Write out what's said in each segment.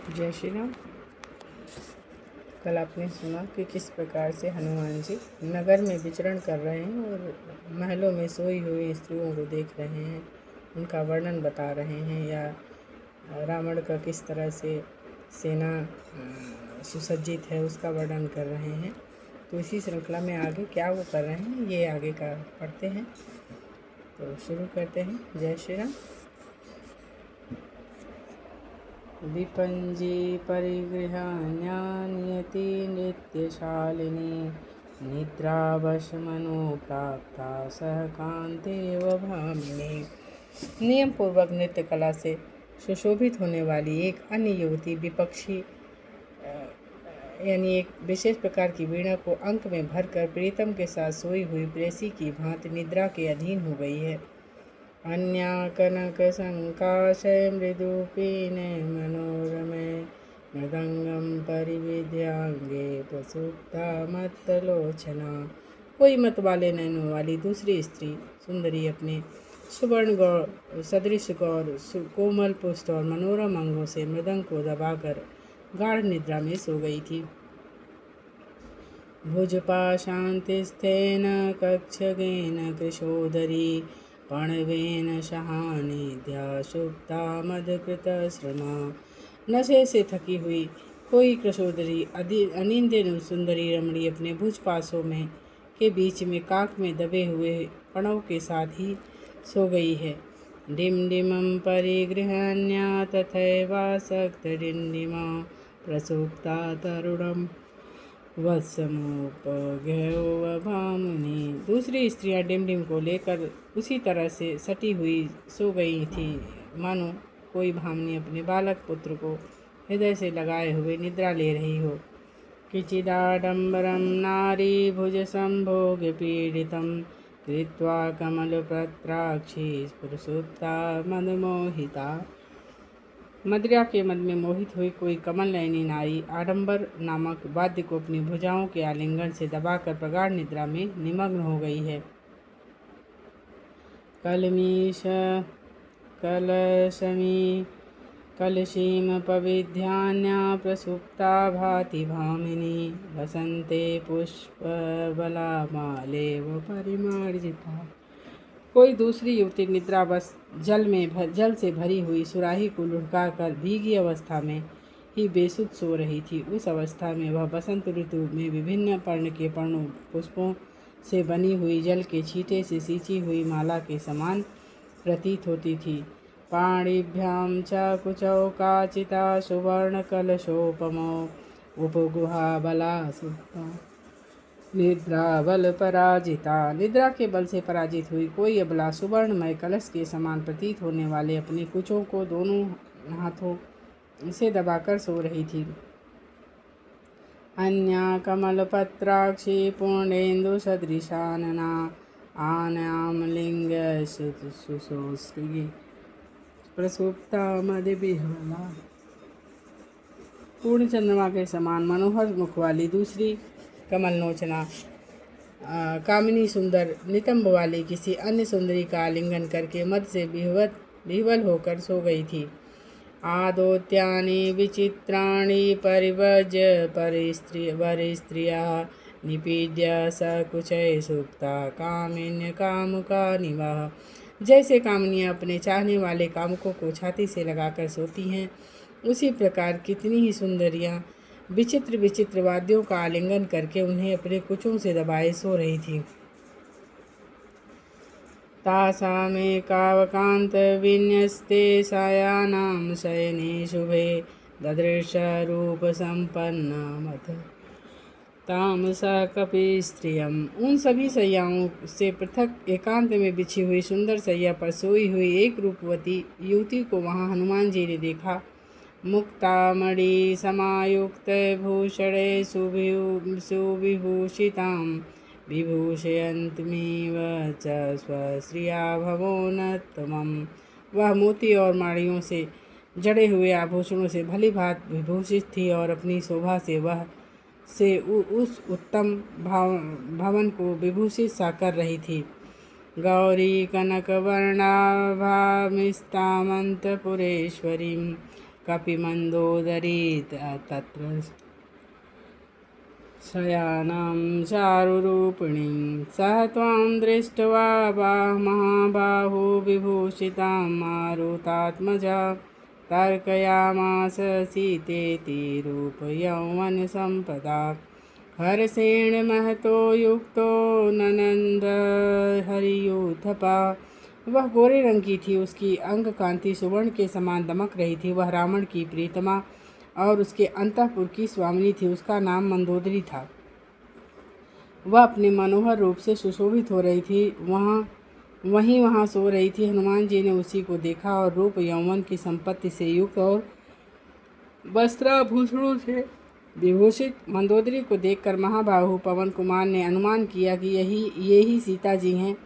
जय श्री राम। कल आपने सुना कि किस प्रकार से हनुमान जी नगर में विचरण कर रहे हैं और महलों में सोई हुई स्त्रियों को देख रहे हैं, उनका वर्णन बता रहे हैं, या रावण का किस तरह से सेना सुसज्जित है उसका वर्णन कर रहे हैं। तो इसी श्रृंखला में आगे क्या वो कर रहे हैं ये आगे का पढ़ते हैं। तो शुरू करते हैं। जय श्री राम। विपञ्जी परिगृह्य नियति नृत्यशालिनी निद्रावशमनो प्राप्ता सह कान्तेव भामिनी। नियम पूर्वक नृत्य कला से सुशोभित होने वाली एक अन्य युवती विपक्षी यानी एक विशेष प्रकार की वीणा को अंक में भरकर प्रीतम के साथ सोई हुई प्रेसी की भांति निद्रा के अधीन हो गई है। अन्या कनक संकाशय मृदुपीन मनोरमे मृदंगम परिविद्यांगे प्रसुप्ता मत्तलोचना। कोई मत वाले नैनों वाली दूसरी स्त्री सुंदरी अपने सुवर्ण गौर सदृश गौर कोमल पुष्ट और मनोरम अंगों से मृदंग को दबाकर गाढ़ निद्रा में सो गई थी। भुजपाशान्तिस्थेन कक्षगेन कृशोदरी पणवेन शहानिध्या सुप्ता मदकृतश्रमा। नशे से थकी हुई कोई कृशोदरी अनिंद्य सुंदरी रमणी अपने भुज पासों में के बीच में काक में दबे हुए पणव के साथ ही सो गई है। डिम डिमं परिगृह्य तथैवासक्त डिंडिमा प्रसुप्ता तरुणम वत्समोपगयो भामुनि। दूसरी स्त्रियां डिमडिम को लेकर उसी तरह से सटी हुई सो गई थी, मानो कोई भामनी अपने बालक पुत्र को हृदय से लगाए हुए निद्रा ले रही हो। किचिदाडंबरम नारी भुज संभोग पीड़ितम कृत्वा कमलपत्राक्षी स्फुरसुप्ता मदमोहिता। मदिरा के मद में मोहित हुई कोई कमल नयनी नारी आडंबर नामक वाद्य को अपनी भुजाओं के आलिंगन से दबाकर प्रगाढ़ निद्रा में निमग्न हो गई है। कलमीश कलशमी कलशीम पविध्यान्या प्रसुप्ता भाति भामिनी वसंते पुष्पबला मालेव परिमार्जिता। कोई दूसरी युवती निद्रावश जल से भरी हुई सुराही को लुढ़का कर भीगी अवस्था में ही बेसुध सो रही थी। उस अवस्था में वह बसंत ऋतु में विभिन्न पर्ण के पुष्पों से बनी हुई जल के छींटे से सींची हुई माला के समान प्रतीत होती थी। पाणिभ्यां च कुचौ काचिता सुवर्ण कलशोपमो उपगुहा बला सुप्ता निद्रा बल पराजिता। निद्रा के बल से पराजित हुई कोई अबला सुवर्णमय कलश के समान प्रतीत होने वाले अपने कुचों को दोनों हाथों से दबाकर सो रही थी। अन्या कमलपत्राक्षी पूर्णेन्दु सदृशानना आनयाम लिंग सुसोस्त्री प्रसुप्ता मदिविह्वला। पूर्ण चंद्रमा के समान मनोहर मुख वाली दूसरी कमल नोचना कामिनी सुंदर नितंब वाली किसी अन्य सुंदरी का आलिंगन करके मद से विह्वल होकर सो गई थी। आदोत्यानि विचित्राणि परिवज परिस्त्रिया निपीड्य सकुचय सुप्ता कामिन्य कामुका निवाह। जैसे कामनियाँ अपने चाहने वाले कामुकों को छाती से लगाकर सोती हैं, उसी प्रकार कितनी ही सुंदरियाँ विचित्र विचित्र वाद्यों का आलिंगन करके उन्हें अपने कुचों से दबाए सो रही थी। तासामेकावकान्त विन्यस्ते सायानां शयने शुभे ददृश रूप संपन्नामथ ताम स कपि स्त्रियम। उन सभी सैयाओं से पृथक एकांत में बिछी हुई सुंदर सैया पर सोई हुई एक रूपवती युवती को वहाँ हनुमान जी ने देखा। मुक्तामणि समायुक्त भूषणे सुविभूषितां विभूषयन्तमीव च स्वश्रिया भवोन्नतमम्। वह मोती और माड़ियों से जड़े हुए आभूषणों से भली भांत विभूषित थी और अपनी शोभा से उस उत्तम भवन को विभूषित सा कर रही थी। गौरी कनकवर्णाभामिस्तामन्तपुरेश्वरीं कपिमन्दोदरी तत्र शयानां चारुरूपिणीं सह त्वां दृष्ट्वा महाबाहो विभूषितां मारुतात्मजा तर्कयामास सीतेति रूपयौवनसम्पदा हर्षेण महतो युक्तो ननन्द हरियूथपा। वह गोरे रंग की थी, उसकी अंग कांति सुवर्ण के समान दमक रही थी। वह रावण की प्रीतमा और उसके अंतःपुर की स्वामिनी थी। उसका नाम मंदोदरी था। वह अपने मनोहर रूप से सुशोभित हो रही थी। वहाँ सो रही थी। हनुमान जी ने उसी को देखा और रूप यौवन की संपत्ति से युक्त और वस्त्राभूषणों से विभूषित मंदोदरी को देखकर महाबाहु पवन कुमार ने अनुमान किया कि ये ही सीता जी हैं।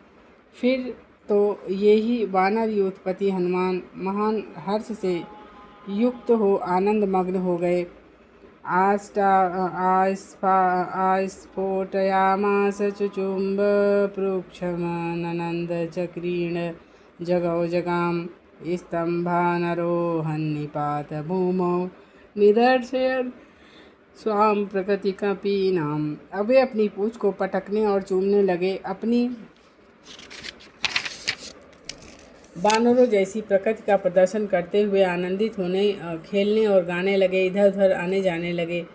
फिर तो ये ही वानर यूथपति हनुमान महान हर्ष से युक्त हो आनंद मग्न हो गए। आस्फोटयामास चुचुम्ब पृक्षम ननंद चक्रीण जगौ जगाम स्तंभानरोहन्निपात भूमौ निदर्शयन् स्वाम प्रकृति कपीनाम। अब वे अपनी पूंछ को पटकने और चूमने लगे। अपनी बानरों जैसी प्रकृति का प्रदर्शन करते हुए आनंदित होने, खेलने और गाने लगे। इधर उधर आने जाने लगे।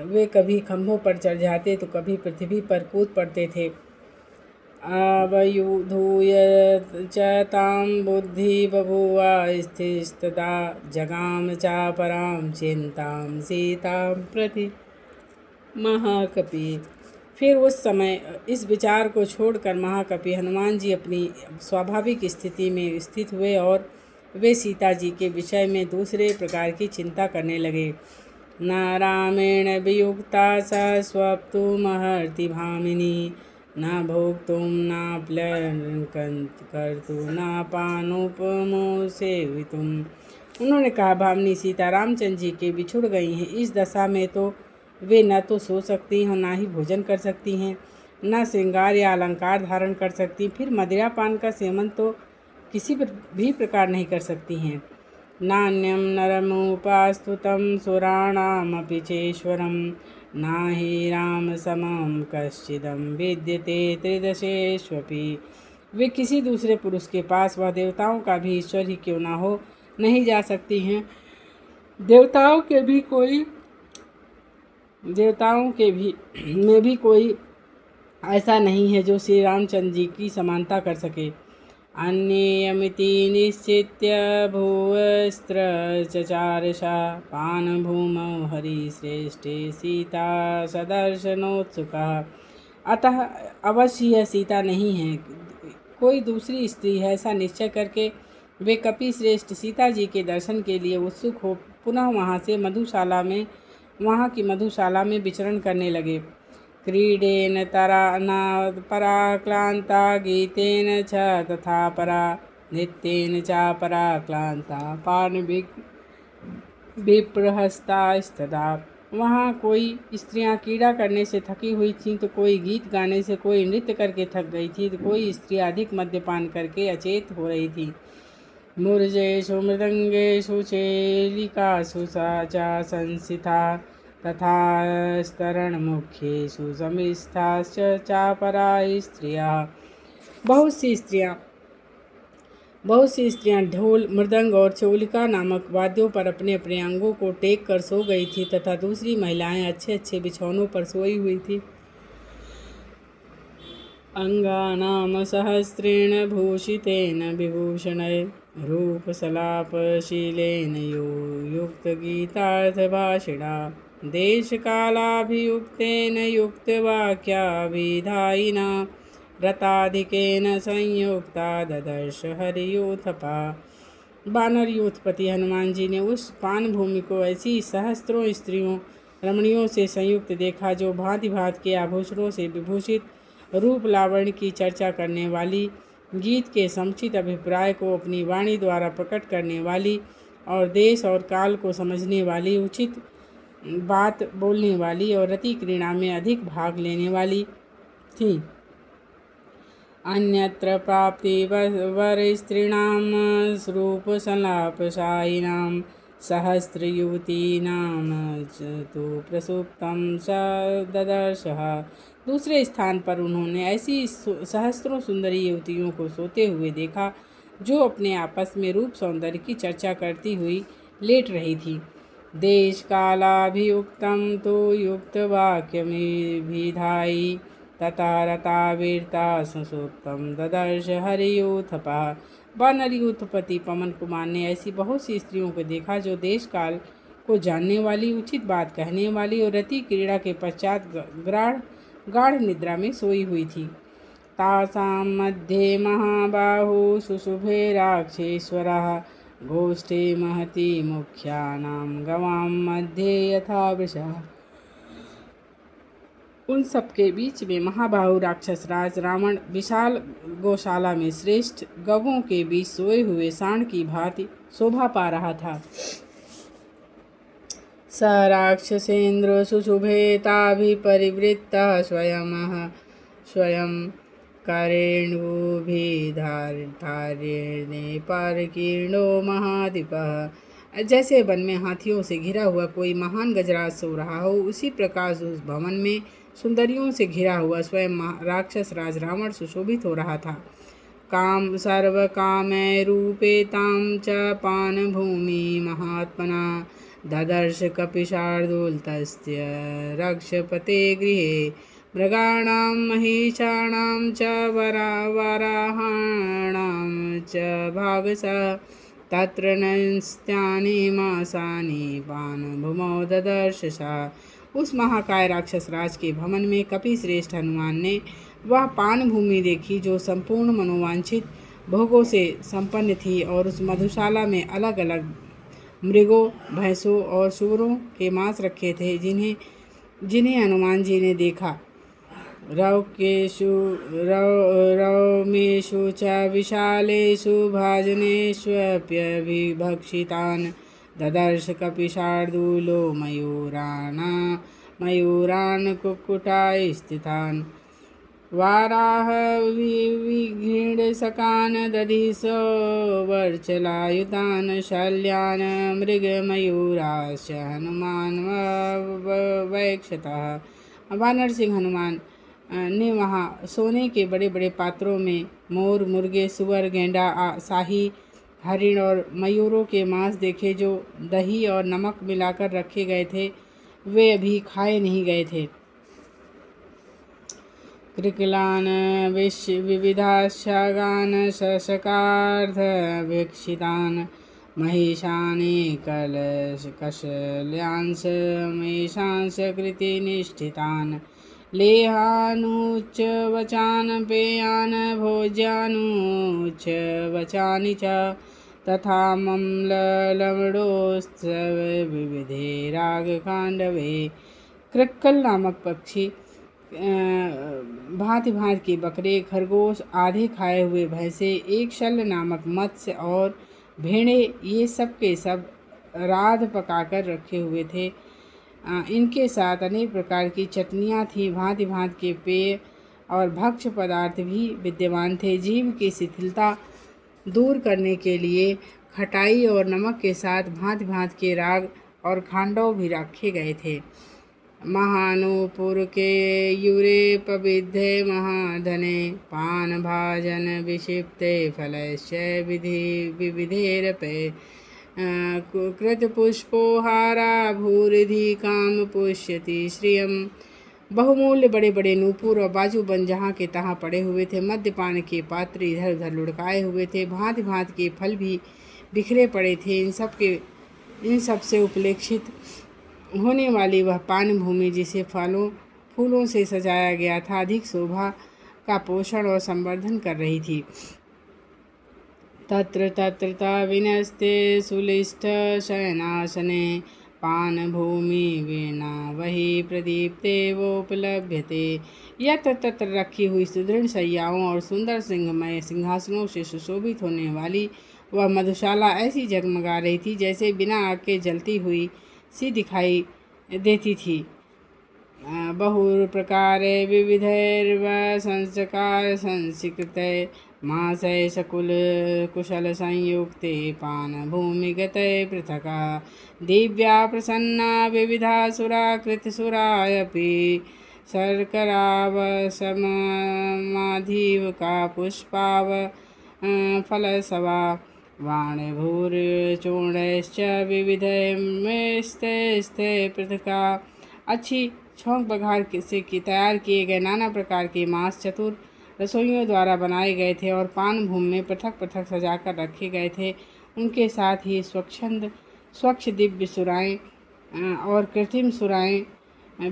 वे कभी खंभों पर चढ़ जाते तो कभी पृथ्वी पर कूद पड़ते थे। अवयुधूय च तां बुद्धि बभूवा स्थिस्तदा जगाम चापरां चिंतां सीतां प्रति महाकपि। फिर उस समय इस विचार को छोड़कर महाकपि हनुमान जी अपनी स्वाभाविक स्थिति में स्थित हुए और वे सीता जी के विषय में दूसरे प्रकार की चिंता करने लगे। न रामेण वियुक्ता सा स्वप्तुमहर्ति भामिनी न भोक्तुं न कर्तुं न पानुपमो सेवितुं। उन्होंने कहा, भामिनी सीता रामचंद्र जी के बिछुड़ गई हैं। इस दशा में तो वे न तो सो सकती हैं, न ही भोजन कर सकती हैं, न श्रृंगार या अलंकार धारण कर सकती। फिर मदिरा पान का सेवन तो किसी भी प्रकार नहीं कर सकती हैं। नान्यम नरमुपास्तुतं सुराणामपि चेश्वरं न हि राम समं कश्चिदं विद्यते त्रिदशेष्वपि। वे किसी दूसरे पुरुष के पास, वह देवताओं का भी ईश्वर ही क्यों ना हो, नहीं जा सकती हैं। देवताओं में भी कोई ऐसा नहीं है जो श्री रामचंद्र जी की समानता कर सके। अन्येयमिति निश्चित्य भूवस्त्र चचारसा पान भूमौ हरिश्रेष्ठे सीता सदर्शनोत्सुका। अतः अवश्य यह सीता नहीं है, कोई दूसरी स्त्री है, ऐसा निश्चय करके वे कपि श्रेष्ठ सीता जी के दर्शन के लिए उत्सुक हो पुनः वहाँ की मधुशाला में विचरण करने लगे। क्रीडेन तरा पराक्लांता गीतेन च तथा परा नृत्येन च पराक्लांता पान विप्रहस्तास्तदा। वहाँ कोई स्त्रियाँ क्रीड़ा करने से थकी हुई थीं तो कोई गीत गाने से, कोई नृत्य करके थक गई थी तो कोई स्त्री अधिक मद्यपान करके अचेत हो रही थी। मूर्जेषु मृदंगेषु चेलिकासु चा संसिता तथा स्तरणमुख्येषु समिस्थाश्च चापरा स्त्रियः। बहुत सी स्त्रियां ढोल, मृदंग और चौलिका नामक वाद्यों पर अपने अपने अंगों को टेक कर सो गई थी तथा दूसरी महिलाएं अच्छे अच्छे बिछौनों पर सोई हुई थी। अंगानाम सहस्रेण भूषितेन विभूषणै रूपसलापशीलेन युक्तगीतार्थभाषिणा देशकालाभियुक्तेन युक्तवाक्याभिधायिना रताधिकेन संयुक्ता ददर्श हरियूथपा। बानर यूथपति हनुमान जी ने उस पान भूमि को ऐसी सहस्त्रों स्त्रियों रमणियों से संयुक्त देखा जो भांति भांति के आभूषणों से विभूषित, रूप लावण्य की चर्चा करने वाली, गीत के समुचित अभिप्राय को अपनी वाणी द्वारा प्रकट करने वाली और देश और काल को समझने वाली, उचित बात बोलने वाली और रति क्रीड़ा में अधिक भाग लेने वाली थी। अन्यत्र प्राप्ति वरस्त्रीणां रूपसंलापशायिनां सहस्रयुवतीनां तु प्रसुप्तं स ददर्शः। दूसरे स्थान पर उन्होंने ऐसी सहस्रों सुंदरी युवतियों को सोते हुए देखा जो अपने आपस में रूप सौंदर्य की चर्चा करती हुई लेट रही थी। देश कालाभियुक्तं तो युक्त वाक्यमिभिधायि तथा रता वीरता सुसुप्तं ददर्श हरियूथपः। वानरयूथपति पवन कुमार ने ऐसी बहुत सी स्त्रियों को देखा जो देश काल को जानने वाली, उचित बात कहने वाली और रति क्रीड़ा के पश्चात गाढ़ निद्रा में सोई हुई थी। तासां मध्ये महाबाहु सुशुभे राक्षेश्वरः गोष्ठे महती मुख्यानां गवां मध्ये यथा वृषः। उन सबके बीच में महाबाहु राक्षस राज रावण विशाल गौशाला में श्रेष्ठ गवों के बीच सोए हुए सांड की भांति शोभा पा रहा था। स राक्षसेन्द्र सुशुभेताभिपरिवृत्तः स्वयं करेणुभिधार्येणे परकीर्णो महादीपः। जैसे वन में हाथियों से घिरा हुआ कोई महान गजराज सो रहा हो, उसी प्रकार उस भवन में सुंदरियों से घिरा हुआ स्वयं राक्षस राज रावण सुशोभित हो रहा था। काम सर्व कामै रूपेतां च पान भूमि महात्मना ददर्श कपिशार्दूलतस्य रक्षपते गृहे मृगाणां महिषाणां च वराहाणां च भागसः तत्र नस्त्यानि मासानि पानभूमौ ददर्श सा। उस महाकाय राक्षस राज के भवन में कपि श्रेष्ठ हनुमान ने वह पान भूमि देखी जो संपूर्ण मनोवांछित भोगों से संपन्न थी, और उस मधुशाला में अलग अलग मृगों, भैंसों और सूअरों के मांस रखे थे जिन्हें हनुमान जी ने देखा। रौमेषु च विशालेषु भाजनेष्वप्यभिभक्षितान् ददर्श कपिशार्दूलो मयूरान् कुक्कुटास्थितान् वाराह विघ्रीडशकान् दधिसो वर्चलायुतान् शल्यान् मृगमयूराश्च हनुमान् वैक्षतः। वानर सिंह हनुमान ने वहाँ सोने के बड़े बड़े पात्रों में मोर, मुर्गे, सुअर, गेंडा, शाही हरिण और मयूरों के मांस देखे जो दही और नमक मिलाकर रखे गए थे, वे अभी खाए नहीं गए थे। कृकलान विविधाशागान शशकार्धवीक्षितान् महिषानि कशल्यांश मेषांश कृतिनिष्ठितान् लेहानुच्च वचान् पेयान् भोज्यानुच्च वचानि च तथा मम्ललवणोत्सवे विविधे रागखांडवे। कृक्कल नामक पक्षी, भांति भांति के बकरे, खरगोश, आधे खाए हुए भैंसे, एक शल्य नामक मत्स्य और भेड़े, ये सब के सब राध पकाकर रखे हुए थे। इनके साथ अनेक प्रकार की चटनियाँ थीं। भांति भांति के पेय और भक्ष्य पदार्थ भी विद्यमान थे। जीभ की शिथिलता दूर करने के लिए खटाई और नमक के साथ भांति भांति के राग और खांडव भी रखे गए थे। महानूपुर के यूरे पविद्धे महाधने पान भाजन विक्षिप्ते फलश्च विविधेरपे कृतपुष्पोहारा भूरिधि काम पुष्यति श्रियम। बहुमूल्य बड़े बड़े नूपुर और बाजूबंद जहाँ के तहाँ पड़े हुए थे। मद्यपान के पात्र इधर उधर लुढ़काए हुए थे। भांति भांति के फल भी बिखरे पड़े थे। इन सब से उपलेक्षित होने वाली वह पान भूमि, जिसे फूलों से सजाया गया था, अधिक शोभा का पोषण और संवर्धन कर रही थी। तत्र तत्रता विनस्ते सुलिष्ठ शयनासने पान भूमि वीणा वही प्रदीप्ते वोपलभ्यते। यत्र तत्र रखी हुई सुदृढ़ शैयाओं और सुंदर सिंहमय सिंहासनों से सुशोभित होने वाली वह मधुशाला ऐसी जगमगा रही थी जैसे बिना आग के जलती हुई सी दिखाई देती थी। बहुप्रकारे विविधैर्वसंस्कार संस्कृते मासै सकुल कुशल संयुक्ते पानभूमिगते पृथका दिव्या प्रसन्ना विविधासुरा कृतसुरायपि शर्करावसमाधिवका पुष्पाव फलसवा वाणभूर्चूर्णैश्च विविधैस्ते स्थे पृथका। अच्छी छौंक बघार से तैयार किए गए नाना प्रकार के मांस चतुर रसोइयों द्वारा बनाए गए थे और पान भूमि में पृथक पृथक सजाकर रखे गए थे। उनके साथ ही स्वच्छ दिव्य सुराएं और कृत्रिम सुराएं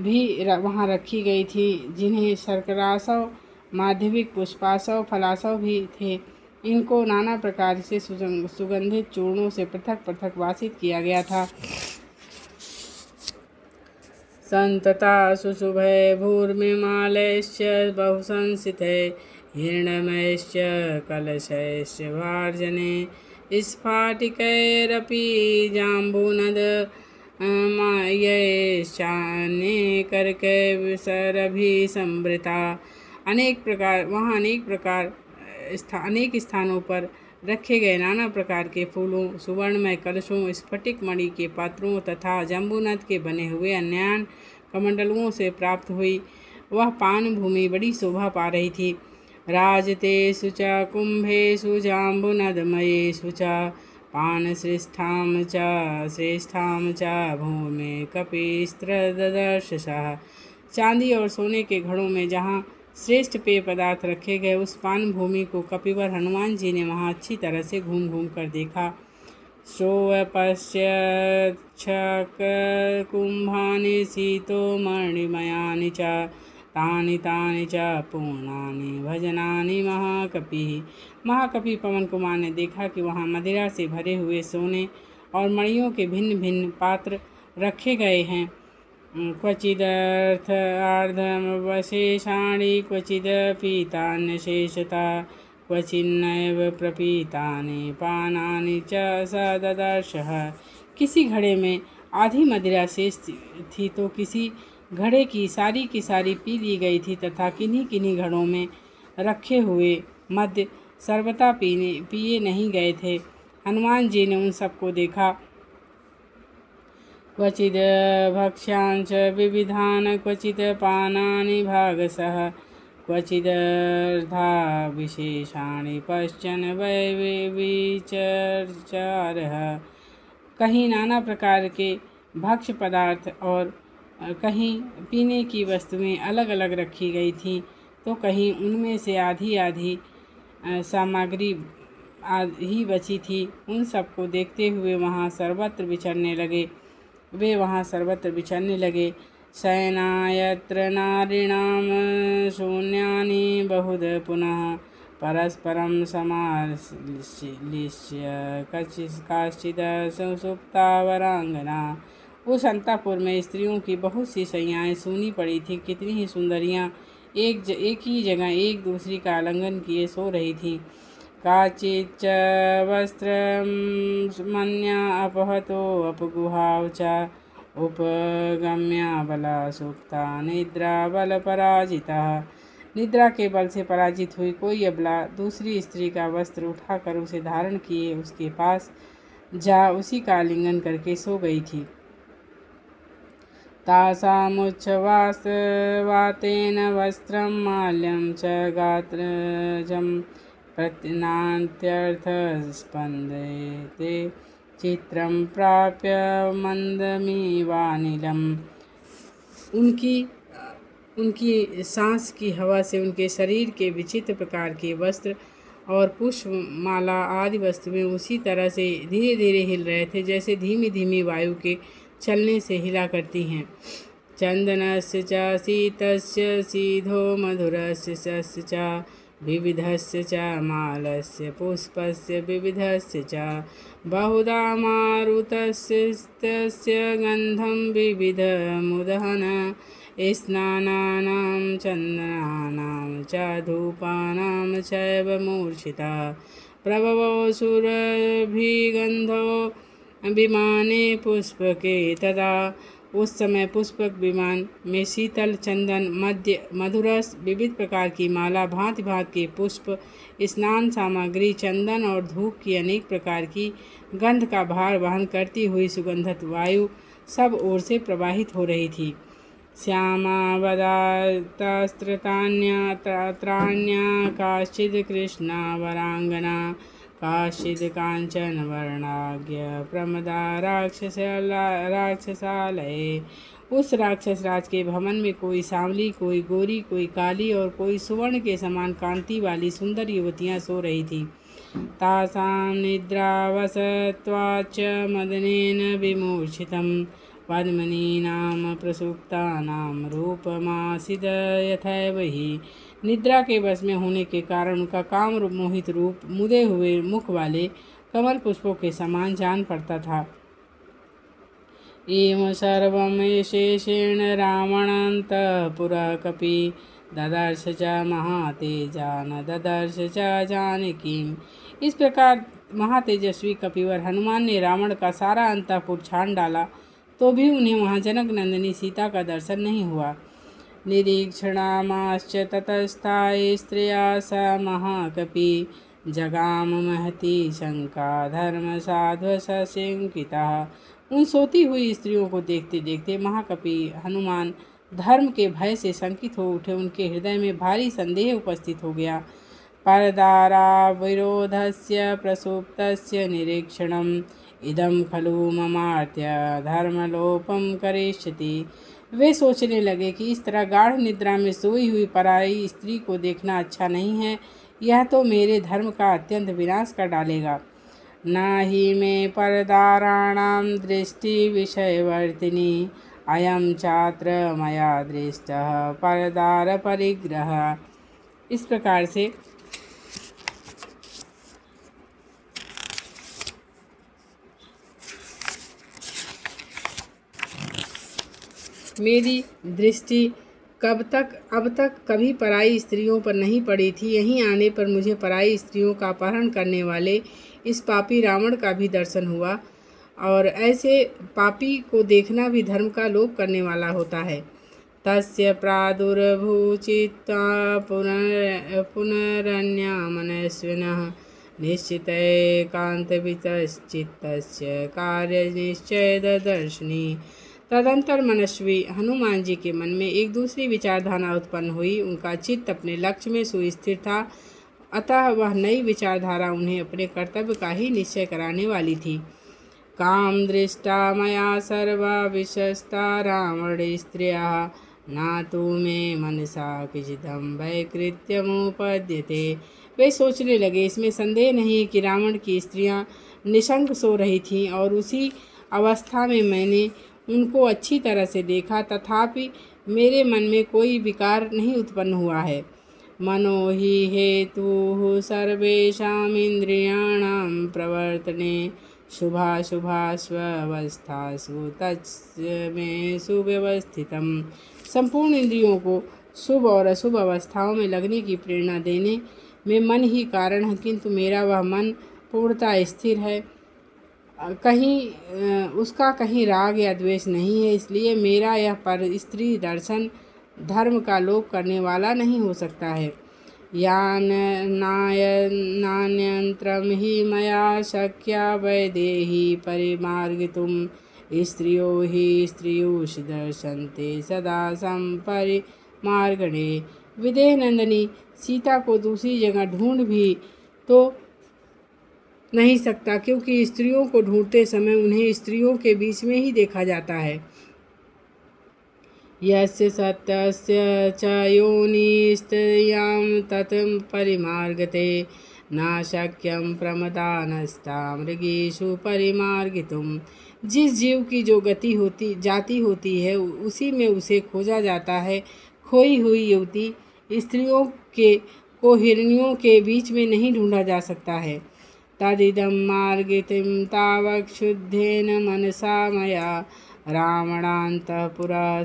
भी वहाँ रखी गई थी, जिन्हें शर्करासव, माध्यमिक पुष्पासव, फलासव भी थे। इनको नाना प्रकार से सुगंधित चूर्णों से पृथक पृथक वासित किया गया था। संतता सुशुभे भूर्मिमालैश्च बहुसंसिते हिरण्मयैश्च कलशैश्च भार्जने स्फाटिकैरपि जाम्बूनद मायैश्चानेकर्कैर्विसरभिसंवृता। अनेक स्थानों पर रखे गए नाना प्रकार के फूलों, सुवर्णमय कलशों, स्फटिक मणि के पात्रों तथा जम्बूनद के बने हुए अन्यान कमंडलुओं से प्राप्त हुई वह पान भूमि बड़ी शोभा पा रही थी। राजतेषु च कुंभेषु जाम्बूनदमयेषु च पानश्रेष्ठां च भूमि कपिस्त्रदर्शसः। चांदी और सोने के घड़ों में जहाँ श्रेष्ठ पेय पदार्थ रखे गए, उस पान भूमि को कपिवर हनुमान जी ने वहाँ अच्छी तरह से घूम घूम कर देखा। सोऽपश्यच्छकुम्भानि शीतोमणिमयानि च तानि च पूर्णानि भजनानि महाकपि पवन कुमार ने देखा कि वहाँ मदिरा से भरे हुए सोने और मणियों के भिन्न भिन्न पात्र रखे गए हैं। क्वचिदर्थार्धमवशेषाणि क्वचिदपीतान्यशेषता क्वचिन्नैव प्रपीतानि पानानि च स ददर्शः। किसी घड़े में आधी मदिरा शेष थी तो किसी घड़े की सारी पी ली गई थी तथा किन्हीं घड़ों में रखे हुए मद्य सर्वथा पिए नहीं गए थे। हनुमान जी ने उन सबको देखा। क्वचिद भक्ष्यांच विविधान क्वचिद पानानि भागशः क्वचिदर्धा विशेषाणि पश्चन वैविचर्चारः। कहीं नाना प्रकार के भक्ष्य पदार्थ और कहीं पीने की वस्तुएं अलग अलग रखी गई थीं, तो कहीं उनमें से आधी सामग्री ही बची थी। उन सबको देखते हुए वे वहाँ सर्वत्र विचरने लगे। शयनायत्र नारीणां शून्यानि बहुध पुनः परस्परं समाश्लिष्य काश्चिद सुसुप्ता वरांगना। उस अंतःपुर में स्त्रियों की बहुत सी शैयाएँ सूनी पड़ी थीं। कितनी ही सुंदरियाँ एक ही जगह एक दूसरी का आलिंगन किए सो रही थीं। काचिच्च वस्त्रमन्या अपहतो अपगुहाव च उपगम्य बला सुप्ता निद्रा बल पराजिता। निद्रा के बल से पराजित हुई कोई अबला दूसरी स्त्री का वस्त्र उठाकर उसे धारण किए उसके पास जा उसी का आलिंगन करके सो गई थी। तासामुच्छ्वासवातेन वस्त्रं माल्यं च गात्रजं प्रतिनान्त्यर्थस्पन्दते चित्रं प्राप्य मंदमिवानिलम्। उनकी सांस की हवा से उनके शरीर के विचित्र प्रकार के वस्त्र और पुष्पमाला आदि वस्तुएं उसी तरह से धीरे धीरे हिल रहे थे जैसे धीमी धीमी वायु के चलने से हिला करती हैं। चंदनस्य च शीतस्य सीधो मधुरस्य सस्य च विविधस्य च मालस्य पुष्पस्य विविधस्य च बहुधा मारुतस्य गंधं विविधमुदहन स्नानानां चन्दनानां च धूपानां चैव मूर्छिता प्रभवो सुरभिगन्धो विमाने पुष्पके तदा उस समय पुष्पक विमान में शीतल चंदन, मध्य मधुरस, विविध प्रकार की माला, भांति भांति के पुष्प, स्नान सामग्री, चंदन और धूप की अनेक प्रकार की गंध का भार वहन करती हुई सुगंधित वायु सब ओर से प्रवाहित हो रही थी। श्यामावदातस्त्रतान्या काश्चित् कृष्णा वरांगना काश्चित् कांचन वर्णाग्य प्रमदा राक्षसालये। उस राक्षस राज के भवन में कोई सांवली, कोई गोरी, कोई काली और कोई सुवर्ण के समान कांति वाली सुंदर युवतियां सो रही थी। तासां निद्रावसत्वाच्च मदनेन विमूर्छितं पद्मिनीनां प्रसुप्तानां रूपमासीद यथैव हि। निद्रा के वश में होने के कारण उनका काम मोहित रूप मुदे हुए मुख वाले कमल पुष्पों के समान जान पड़ता था। एवं सर्वमेशेषेण रावणान्तःपुरः कपि ददर्श च महातेजा न ददर्श च जानकीम्। इस प्रकार महातेजस्वी कपिवर हनुमान ने रावण का सारा अंतःपुर छान डाला तो भी उन्हें वहां जनक नंदिनी सीता का दर्शन नहीं हुआ। निरीक्षणामाश्च ततस्था स्त्रिया स महाकपि जगाम महती शंका धर्म साध्व सशंकितः। उन सोती हुई स्त्रियों को देखते देखते महाकपि हनुमान धर्म के भय से शंकित हो उठे। उनके हृदय में भारी संदेह उपस्थित हो गया। परदाराविरोधस्य प्रसुप्तस्य निरीक्षणम् इदं खलु ममार्त्य धर्मलोपं करिष्यति। वे सोचने लगे कि इस तरह गाढ़ निद्रा में सोई हुई पराई स्त्री को देखना अच्छा नहीं है, यह तो मेरे धर्म का अत्यंत विनाश कर डालेगा। न हि मे परदाराणां दृष्टि विषयवर्तिनी अयं चात्र मया दृष्टः परदार परिग्रह। इस प्रकार से मेरी दृष्टि अब तक कभी पराई स्त्रियों पर नहीं पड़ी थी। यहीं आने पर मुझे पराई स्त्रियों का अपहरण करने वाले इस पापी रावण का भी दर्शन हुआ, और ऐसे पापी को देखना भी धर्म का लोप करने वाला होता है। तस्य प्रादुर्भूचित्वा पुनरन्यामनस्विनः निश्चितैकान्तवितश्चित्तस्य कार्यनिश्चयदर्शिनी। तदंतर मनस्वी हनुमान जी के मन में एक दूसरी विचारधारा उत्पन्न हुई। उनका चित्त अपने लक्ष्य में सुस्थिर था, अतः वह नई विचारधारा उन्हें अपने कर्तव्य का ही निश्चय कराने वाली थी। काम दृष्टा मया सर्वा विशस्ता रावण स्त्रियः न तु मे मनसा किंचिदं वैकृत्यमुपद्यते। वे सोचने लगे, इसमें संदेह नहीं कि रावण की स्त्रियां निशंक सो रही थीं और उसी अवस्था में मैंने उनको अच्छी तरह से देखा, तथापि मेरे मन में कोई विकार नहीं उत्पन्न हुआ है। मनो हि हेतुः सर्वेषाम् इंद्रियाणां प्रवर्तने शुभाशुभास्वस्थासु तत्मे सुव्यवस्थितम्। संपूर्ण इंद्रियों को शुभ और अशुभ अवस्थाओं में लगने की प्रेरणा देने में मन ही कारण है, किंतु मेरा वह मन पूर्णतः स्थिर है, उसका कहीं राग या द्वेष नहीं है। इसलिए मेरा यह पर स्त्री दर्शन धर्म का लोप करने वाला नहीं हो सकता है। नान्यंत्रम ही मया शक्या वैदेही परिमार्गितुम स्त्रियो ही स्त्रियुष दर्शन्ते सदा संपरिमार्गणे। विदेह नंदिनी सीता को दूसरी जगह ढूंढ भी तो नहीं सकता, क्योंकि स्त्रियों को ढूंढते समय उन्हें स्त्रियों के बीच में ही देखा जाता है। यस्य सत्यस्य च योनि स्त्रियां तत् परिमार्गते न शक्यं प्रमदानस्ता मृगीषु परिमार्गितुम्। जिस जीव की जो जाति होती है उसी में उसे खोजा जाता है। खोई हुई युवती स्त्रियों को हिरनियों के बीच में नहीं ढूंढा जा सकता है। तदिदं मार्गितिं तावक्षुद्धेन मनसा मया रावणान्तःपुरः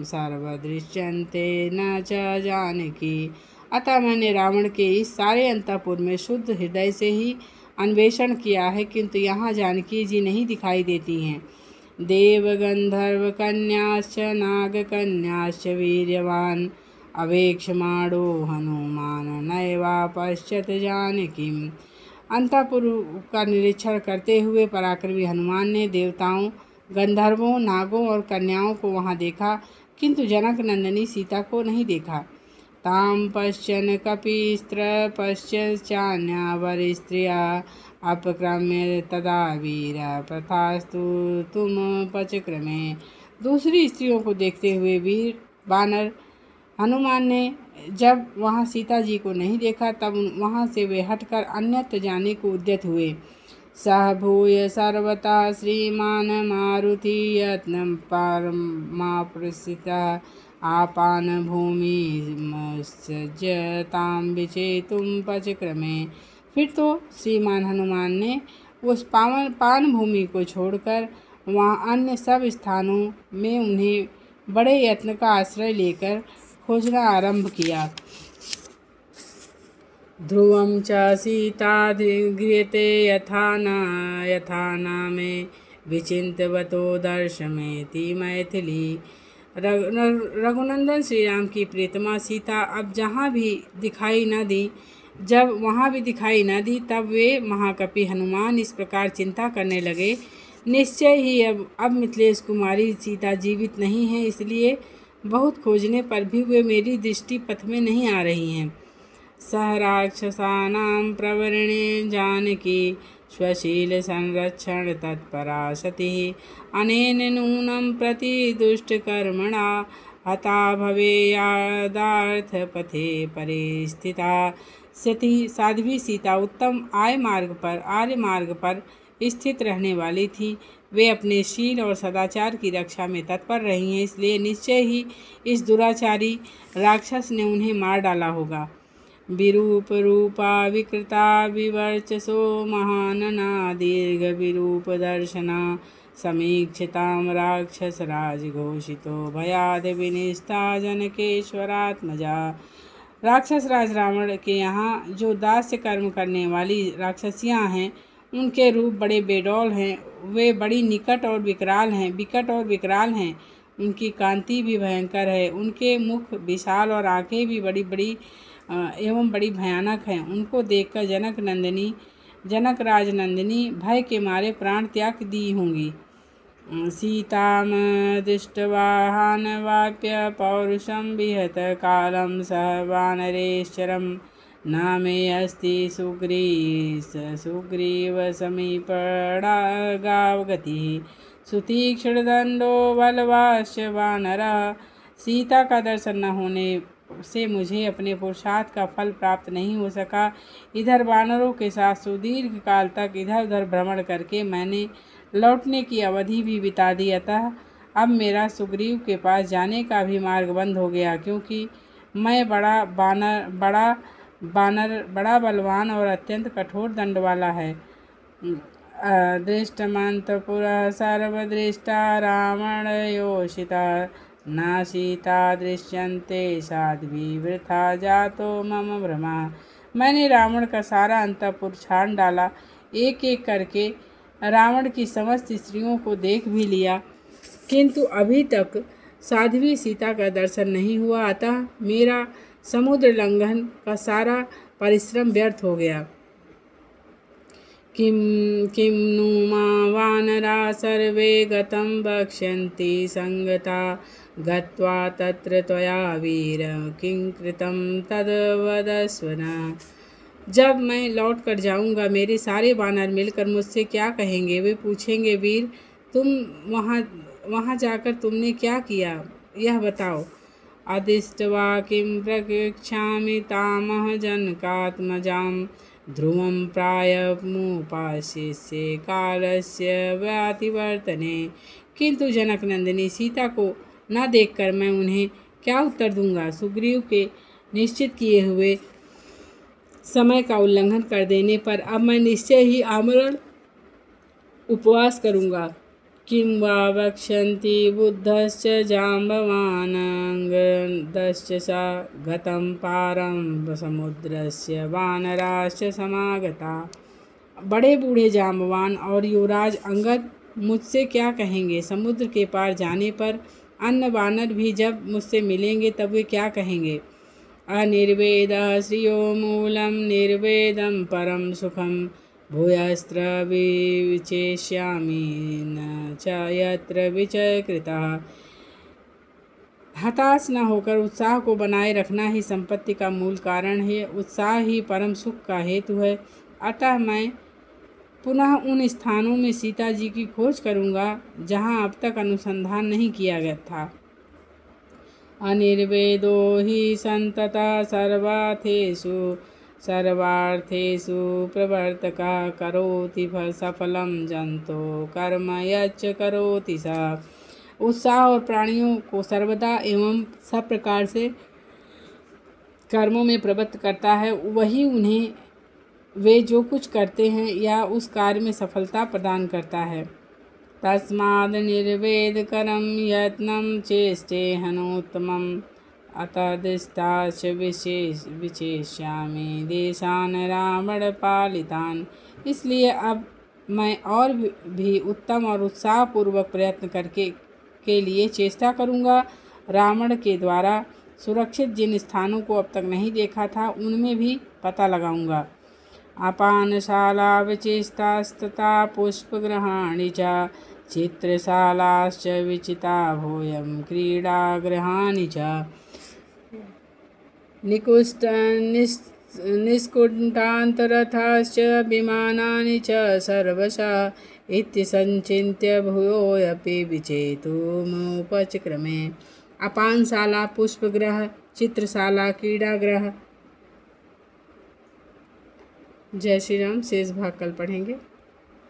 सर्वदृश्यन्ते न च जानकी। अतः मैंने रावण के इस सारे अंतःपुर में शुद्ध हृदय से ही अन्वेषण किया है, किंतु यहाँ जानकी जी नहीं दिखाई देती हैं। देवगन्धर्वकन्याश्च नागकन्याश्च वीर्यवान् अवेक्षमाणो हनुमान नैवापश्यत जानकीम्। अंतःपुर का निरीक्षण करते हुए पराक्रमी हनुमान ने देवताओं, गंधर्वों, नागों और कन्याओं को वहां देखा, किंतु जनक नंदिनी सीता को नहीं देखा। ताम पश्यन् कपिस्त्र पश्चान्या वरिस्त्रिया अपक्रम्य तदा वीर प्रथास्तु तुम पचक्रमे। दूसरी स्त्रियों को देखते हुए वीर वानर हनुमान ने जब वहां सीता जी को नहीं देखा, तब वहां से वे हटकर अन्यत्र जाने को उद्यत हुए। सह भूय सर्वथा श्रीमान मारुति यत्न परमाप्रसितः आपान भूमि सज्जताम विचेतुम पचक्रमे। फिर तो श्रीमान हनुमान ने उस पान भूमि को छोड़कर वहाँ अन्य सब स्थानों में उन्हें बड़े यत्न का आश्रय लेकर खोजना आरंभ किया। ध्रुवं च सीताधिगृह्यते यथा न मे विचिन्त्यवतो दर्शमेति मैथिली। रघुनंदन श्री राम की प्रीतमा सीता अब जहाँ भी दिखाई न दी, जब वहाँ भी दिखाई न दी, तब वे महाकपि हनुमान इस प्रकार चिंता करने लगे, निश्चय ही अब मिथिलेश कुमारी सीता जीवित नहीं है, इसलिए बहुत खोजने पर भी वे मेरी दृष्टि पथ में नहीं आ रही हैं। सह राक्षसानां प्रवरणे जानकी स्वशील संरक्षण तत्परा सतिः अनेन नूनं प्रति दुष्टकर्मणा हता भवेयादार्थ पथे परिस्थिता। सती साध्वी सीता उत्तम आर्य मार्ग पर स्थित रहने वाली थी। वे अपने शील और सदाचार की रक्षा में तत्पर रही हैं, इसलिए निश्चय ही इस दुराचारी राक्षस ने उन्हें मार डाला होगा। विरूप रूपा विकृता विवर्चसो महानना दीर्घ विरूप दर्शना समीक्षिताम राक्षस राज घोषितो भयाद विनिष्ठा जनकेश्वरात्मजा। राक्षस राज रावण के यहाँ जो दास्य कर्म करने वाली राक्षसियाँ हैं, उनके रूप बड़े बेडौल हैं, वे बड़ी विकट और विकराल हैं। उनकी कांति भी भयंकर है, उनके मुख विशाल और आंखें भी बड़ी बड़ी एवं बड़ी भयानक हैं। उनको देखकर जनक राजनंदिनी भय के मारे प्राण त्याग दी होंगी। सीताम दृष्ट्वा हनवाप्य पौरुषं विहत कालं सह वानरेश्वरं न मे अस्ति सुग्रीव समीपडागावगतिः सुतीक्ष्णदंडो बलवाश्च वानरः। सीता का दर्शन न होने से मुझे अपने पुरुषार्थ का फल प्राप्त नहीं हो सका। इधर वानरों के साथ सुदीर्घ काल तक इधर उधर भ्रमण करके मैंने लौटने की अवधि भी बिता दी, अतः अब मेरा सुग्रीव के पास जाने का भी मार्ग बंद हो गया, क्योंकि मैं बड़ा बलवान और अत्यंत कठोर दंड वाला है। दृष्टमन्तपुरः सर्वदृष्टा रावण योषिता न सीता दृश्यन्ते साध्वी वृथा जातो मम भ्रमा। मैंने रावण का सारा अंतःपुर छान डाला, एक एक करके रावण की समस्त स्त्रियों को देख भी लिया, किंतु अभी तक साध्वी सीता का दर्शन नहीं हुआ, अतः मेरा समुद्र लंघन का सारा परिश्रम व्यर्थ हो गया। किं नु मा वानरा सर्वे गतं वक्ष्यन्ति संगता गत्वा तत्र त्वया वीर किं कृतं तद्वदस्व न। जब मैं लौट कर जाऊंगा, मेरे सारे वानर मिलकर मुझसे क्या कहेंगे? वे पूछेंगे, वीर तुम वहाँ जाकर तुमने क्या किया, यह बताओ। अदिष्ट्वा किं प्रकृच्छामि तामह जनकात्मजां ध्रुवं प्रायमुपास्ये कालस्य व्यातिवर्तने। किंतु जनक नंदिनी सीता को न देखकर मैं उन्हें क्या उत्तर दूंगा? सुग्रीव के निश्चित किए हुए समय का उल्लंघन कर देने पर अब मैं निश्चय ही आमरण उपवास करूंगा। किं वा वक्ष्यन्ति बुद्धश्च जाम्बवान् अंगदश्च सा गतं पारं समुद्रस्य वानराश्च समागता। बड़े बूढ़े जाम्बवान और युवराज अंगद मुझसे क्या कहेंगे? समुद्र के पार जाने पर अन्य वानर भी जब मुझसे मिलेंगे तब वे क्या कहेंगे? अनिर्वेदः श्रियो मूलं निर्वेदं परम सुखम भूयस्त्र विचेष्यामि न च यत्र विचकृतः। हताश न होकर उत्साह को बनाए रखना ही संपत्ति का मूल कारण है। उत्साह ही परम सुख का हेतु है। अतः मैं पुनः उन स्थानों में सीता जी की खोज करूँगा जहाँ अब तक अनुसंधान नहीं किया गया था। अनिर्वेदो हि संततः सर्वार्थेषु प्रवर्तकः करोति सफलं जंतो कर्म यच्च करोति स। उत्साह और प्राणियों को सर्वदा एवं सब प्रकार से कर्मों में प्रवृत्त करता है, वही उन्हें वे जो कुछ करते हैं या उस कार्य में सफलता प्रदान करता है। तस्माद् निर्वेदकरं यत्नं चेष्टेहनोत्तमम् अतदिष्टाश्च विचेष्यामि देशान् रावणपालितान्। इसलिए अब मैं और भी उत्तम और उत्साहपूर्वक प्रयत्न के लिए चेष्टा करूँगा। रावण के द्वारा सुरक्षित जिन स्थानों को अब तक नहीं देखा था उनमें भी पता लगाऊंगा। अपानशाला विचेष्टास्तथा पुष्पगृहाणि च चित्रशालाश्च विचिता भूयं क्रीडागृहाणि च निष्कुण्ठान्तरथाश्च विमानानि च सर्वशः इति संचिन्त्य भूयोऽपि विचेतुमुपचक्रमे। अपानशाला, पुष्पगृह, चित्रशाला, क्रीडागृह। जय श्री राम। शेष भाग कल पढ़ेंगे।